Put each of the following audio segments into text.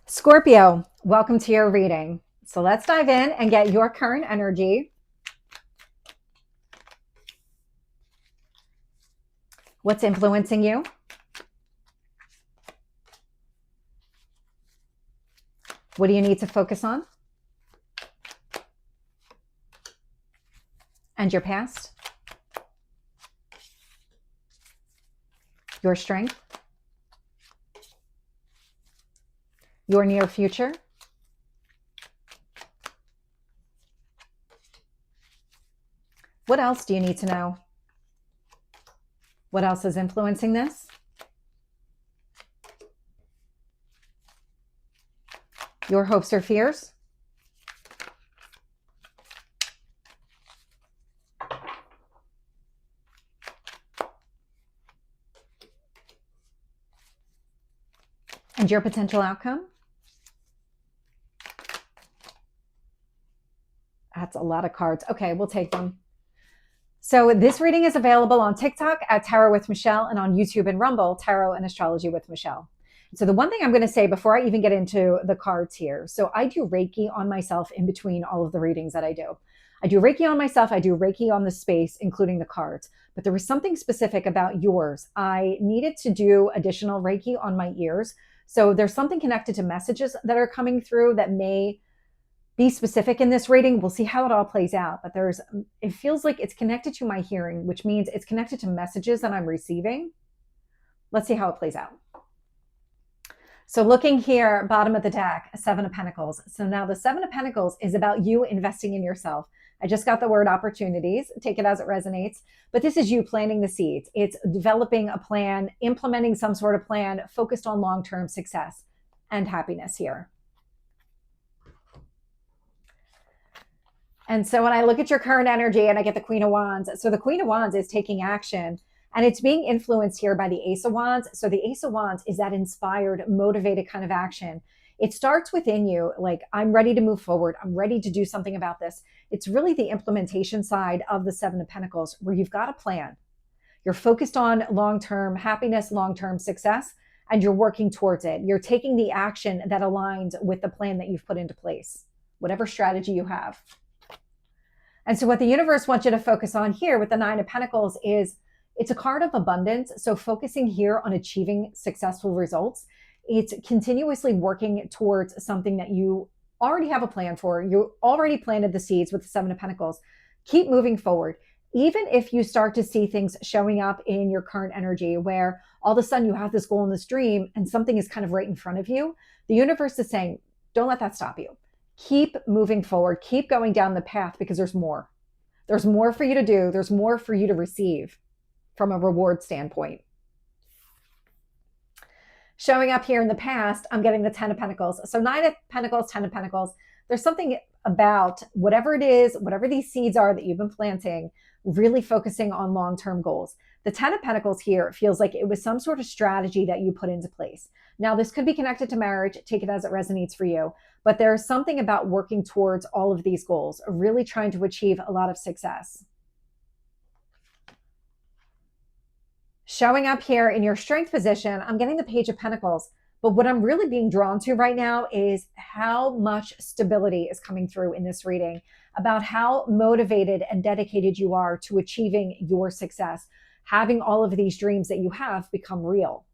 Scorpio, welcome to your reading. So let's dive in and get your current energy. What's influencing you? What do you need to focus on? And your past? Your strength? Your near future? What else do you need to know? What else is influencing this? Your hopes or fears? And your potential outcome? That's a lot of cards. Okay, we'll take them. So this reading is available on TikTok at Tarot with Michelle and on YouTube and Rumble, Tarot and Astrology with Michelle. So the one thing I'm going to say before I even get into the cards here, so I do Reiki on myself in between all of the readings that I do. I do Reiki on myself. I do Reiki on the space, including the cards. But there was something specific about yours. I needed to do additional Reiki on my ears. So there's something connected to messages that are coming through that may be specific in this reading. We'll see how it all plays out. But it feels like it's connected to my hearing, which means it's connected to messages that I'm receiving. Let's see how it plays out. So looking here, bottom of the deck, Seven of Pentacles. So now the Seven of Pentacles is about you investing in yourself. I just got the word opportunities. Take it as it resonates. But this is you planting the seeds. It's developing a plan, implementing some sort of plan focused on long-term success and happiness here. And so when I look at your current energy and I get the Queen of Wands, so the Queen of Wands is taking action and it's being influenced here by the Ace of Wands. So the Ace of Wands is that inspired, motivated kind of action. It starts within you, like, I'm ready to move forward. I'm ready to do something about this. It's really the implementation side of the Seven of Pentacles where you've got a plan. You're focused on long-term happiness, long-term success, and you're working towards it. You're taking the action that aligns with the plan that you've put into place, whatever strategy you have. And so what the universe wants you to focus on here with the Nine of Pentacles is it's a card of abundance. So focusing here on achieving successful results, it's continuously working towards something that you already have a plan for. You already planted the seeds with the Seven of Pentacles. Keep moving forward. Even if you start to see things showing up in your current energy where all of a sudden you have this goal and this dream and something is kind of right in front of you, the universe is saying, don't let that stop you. Keep moving forward. Keep going down the path because there's more. There's more for you to do. There's more for you to receive from a reward standpoint. Showing up here in the past, I'm getting the Ten of Pentacles. So Nine of Pentacles, Ten of Pentacles. There's something about whatever it is, whatever these seeds are that you've been planting, really focusing on long-term goals. The Ten of Pentacles here feels like it was some sort of strategy that you put into place. Now, this could be connected to marriage. Take it as it resonates for you. But there's something about working towards all of these goals, really trying to achieve a lot of success. Showing up here in your strength position, I'm getting the Page of Pentacles. But what I'm really being drawn to right now is how much stability is coming through in this reading, about how motivated and dedicated you are to achieving your success, having all of these dreams that you have become real.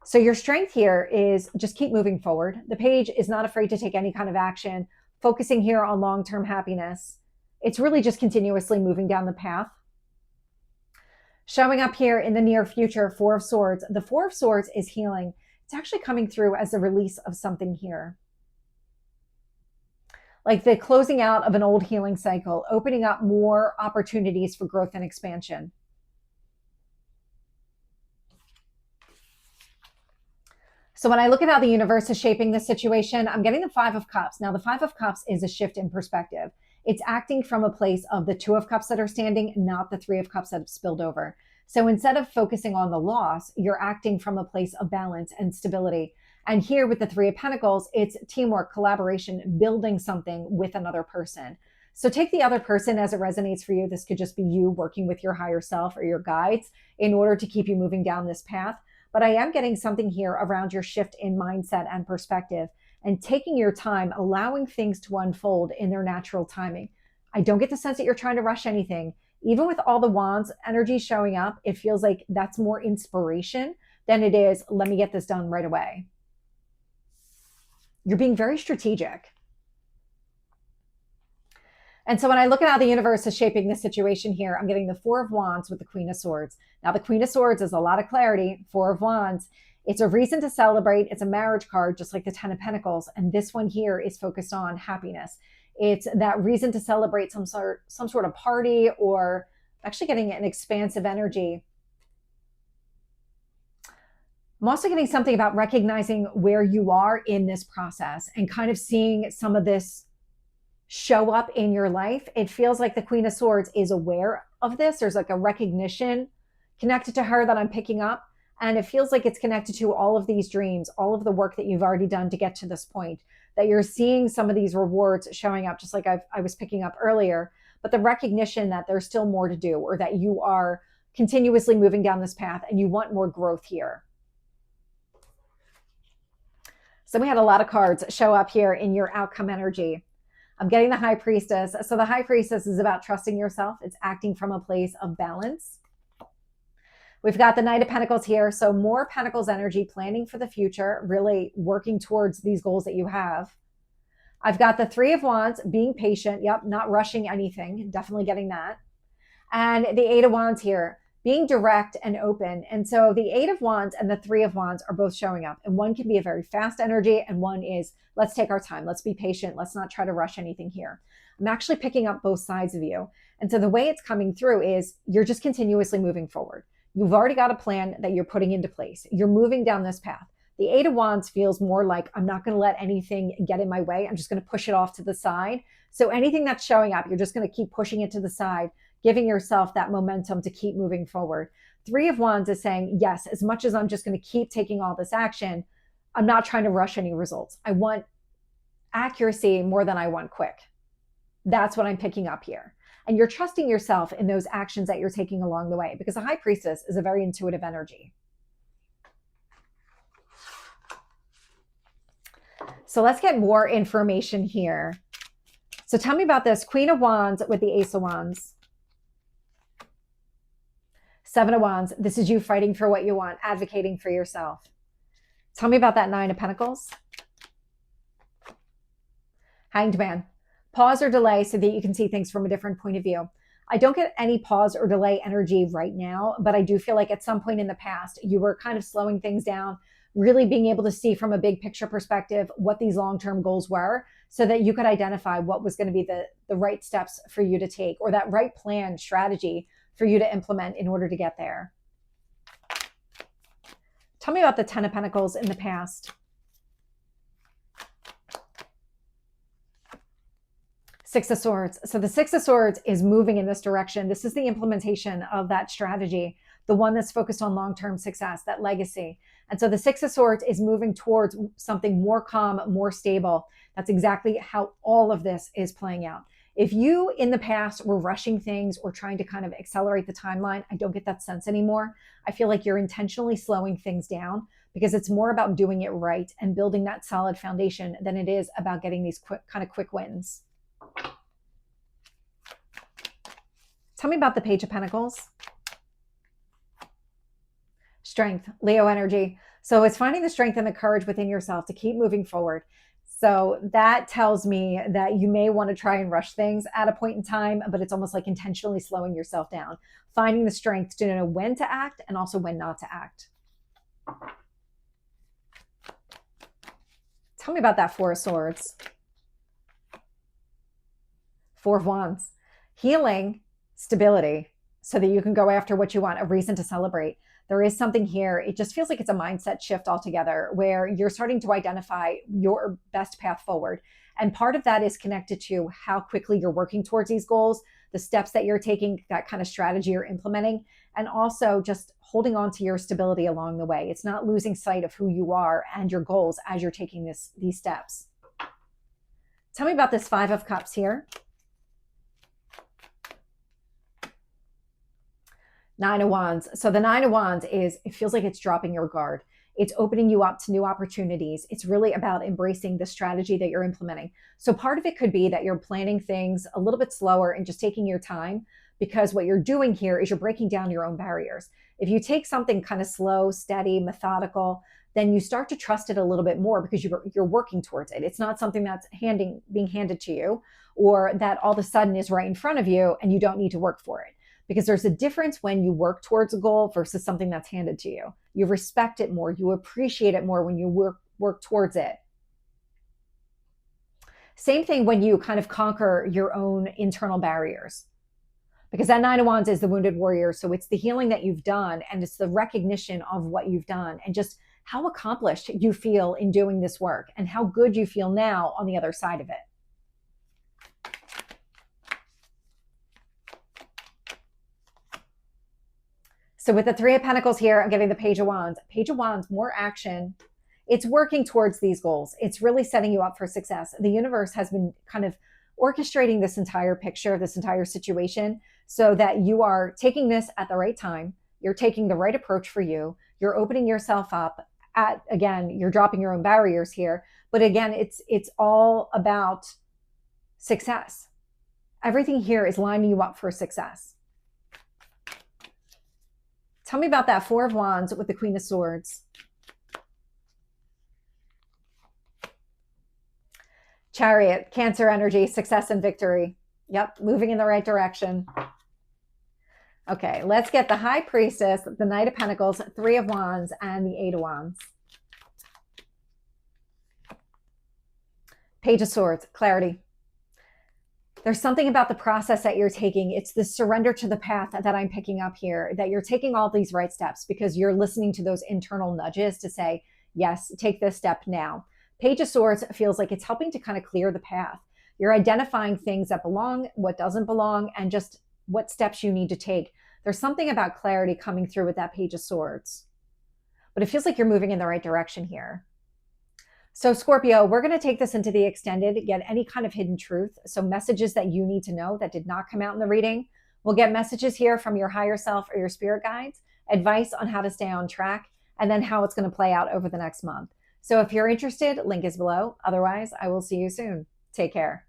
So your strength here is just keep moving forward. The Page is not afraid to take any kind of action, focusing here on long-term happiness. It's really just continuously moving down the path. Showing up here in the near future, Four of Swords. The Four of Swords is healing. It's actually coming through as a release of something here. Like the closing out of an old healing cycle, opening up more opportunities for growth and expansion. So when I look at how the universe is shaping this situation, I'm getting the Five of Cups. Now, the Five of Cups is a shift in perspective. It's acting from a place of the Two of Cups that are standing, not the Three of Cups that have spilled over. So instead of focusing on the loss, you're acting from a place of balance and stability. And here with the Three of Pentacles, it's teamwork, collaboration, building something with another person. So take the other person as it resonates for you. This could just be you working with your higher self or your guides in order to keep you moving down this path. but I am getting something here around your shift in mindset and perspective and taking your time, allowing things to unfold in their natural timing. I don't get the sense that you're trying to rush anything. Even with all the wands energy showing up, it feels like that's more inspiration than it is, let me get this done right away. You're being very strategic. And so when I look at how the universe is shaping this situation here, I'm getting the Four of Wands with the Queen of Swords. Now, the Queen of Swords is a lot of clarity. Four of Wands, it's a reason to celebrate. It's a marriage card, just like the Ten of Pentacles. And this one here is focused on happiness. It's that reason to celebrate some sort of party, or actually getting an expansive energy. I'm also getting something about recognizing where you are in this process and kind of seeing some of this show up in your life. It feels like the Queen of Swords is aware of this. There's like a recognition connected to her that I'm picking up. And it feels like it's connected to all of these dreams, all of the work that you've already done to get to this point, that you're seeing some of these rewards showing up, just like I was picking up earlier, but the recognition that there's still more to do, or that you are continuously moving down this path and you want more growth here. So we had a lot of cards show up here in your outcome energy. I'm getting the High Priestess. So the High Priestess is about trusting yourself. It's acting from a place of balance. We've got the Knight of Pentacles here. So more Pentacles energy, planning for the future, really working towards these goals that you have. I've got the Three of Wands, being patient. Yep, not rushing anything. Definitely getting that. And the Eight of Wands here, being direct and open. And so the Eight of Wands and the Three of Wands are both showing up. And one can be a very fast energy, and one is, let's take our time. Let's be patient. Let's not try to rush anything here. I'm actually picking up both sides of you. And so the way it's coming through is you're just continuously moving forward. You've already got a plan that you're putting into place. You're moving down this path. The Eight of Wands feels more like, I'm not going to let anything get in my way. I'm just going to push it off to the side. So anything that's showing up, you're just going to keep pushing it to the side, giving yourself that momentum to keep moving forward. Three of Wands is saying, yes, as much as I'm just going to keep taking all this action, I'm not trying to rush any results. I want accuracy more than I want quick. That's what I'm picking up here. And you're trusting yourself in those actions that you're taking along the way, because the High Priestess is a very intuitive energy. So let's get more information here. So tell me about this Queen of Wands with the Ace of Wands. Seven of Wands. This is you fighting for what you want, advocating for yourself. Tell me about that Nine of Pentacles. Hanged Man. Pause or delay so that you can see things from a different point of view. I don't get any pause or delay energy right now, but I do feel like at some point in the past, you were kind of slowing things down, really being able to see from a big picture perspective what these long-term goals were, so that you could identify what was going to be the right steps for you to take, or that right plan, strategy for you to implement in order to get there. Tell me about the Ten of Pentacles in the past. Six of Swords. So the Six of Swords is moving in this direction. This is the implementation of that strategy, the one that's focused on long-term success, that legacy. And so the Six of Swords is moving towards something more calm, more stable. That's exactly how all of this is playing out. If you in the past were rushing things or trying to kind of accelerate the timeline, I don't get that sense anymore. I feel like you're intentionally slowing things down, because it's more about doing it right and building that solid foundation than it is about getting these quick wins. Tell me about the Page of Pentacles. Strength, Leo energy. So it's finding the strength and the courage within yourself to keep moving forward. So that tells me that you may want to try and rush things at a point in time, but it's almost like intentionally slowing yourself down, finding the strength to know when to act and also when not to act. Tell me about that Four of Swords. Four of Wands. Healing, stability, so that you can go after what you want, a reason to celebrate. There is something here. It just feels like it's a mindset shift altogether, where you're starting to identify your best path forward. And part of that is connected to how quickly you're working towards these goals, the steps that you're taking, that kind of strategy you're implementing, and also just holding on to your stability along the way. It's not losing sight of who you are and your goals as you're taking these steps. Tell me about this Five of Cups here. Nine of Wands. So the Nine of Wands is, it feels like it's dropping your guard. It's opening you up to new opportunities. It's really about embracing the strategy that you're implementing. So part of it could be that you're planning things a little bit slower and just taking your time, because what you're doing here is you're breaking down your own barriers. If you take something kind of slow, steady, methodical, then you start to trust it a little bit more because you're working towards it. It's not something that's being handed to you, or that all of a sudden is right in front of you and you don't need to work for it. Because there's a difference when you work towards a goal versus something that's handed to you. You respect it more, you appreciate it more when you work towards it. Same thing when you kind of conquer your own internal barriers. Because that Nine of Wands is the wounded warrior. So it's the healing that you've done, and it's the recognition of what you've done, and just how accomplished you feel in doing this work, and how good you feel now on the other side of it. So with the Three of Pentacles here, I'm getting the Page of Wands. Page of Wands, more action. It's working towards these goals. It's really setting you up for success. The universe has been kind of orchestrating this entire picture, this entire situation, so that you are taking this at the right time. You're taking the right approach for you. You're opening yourself up. Again, you're dropping your own barriers here. But again, it's all about success. Everything here is lining you up for success. Tell me about that Four of Wands with the Queen of Swords. Chariot, Cancer energy, success and victory. Yep, moving in the right direction. Okay, let's get the High Priestess, the Knight of Pentacles, Three of Wands, and the Eight of Wands. Page of Swords, clarity. There's something about the process that you're taking. It's the surrender to the path that I'm picking up here, that you're taking all these right steps because you're listening to those internal nudges to say, yes, take this step now. Page of Swords feels like it's helping to kind of clear the path. You're identifying things that belong, what doesn't belong, and just what steps you need to take. There's something about clarity coming through with that Page of Swords. But it feels like you're moving in the right direction here. So Scorpio, we're going to take this into the extended, get any kind of hidden truth. So messages that you need to know that did not come out in the reading. We'll get messages here from your higher self or your spirit guides, advice on how to stay on track, and then how it's going to play out over the next month. So if you're interested, link is below. Otherwise, I will see you soon. Take care.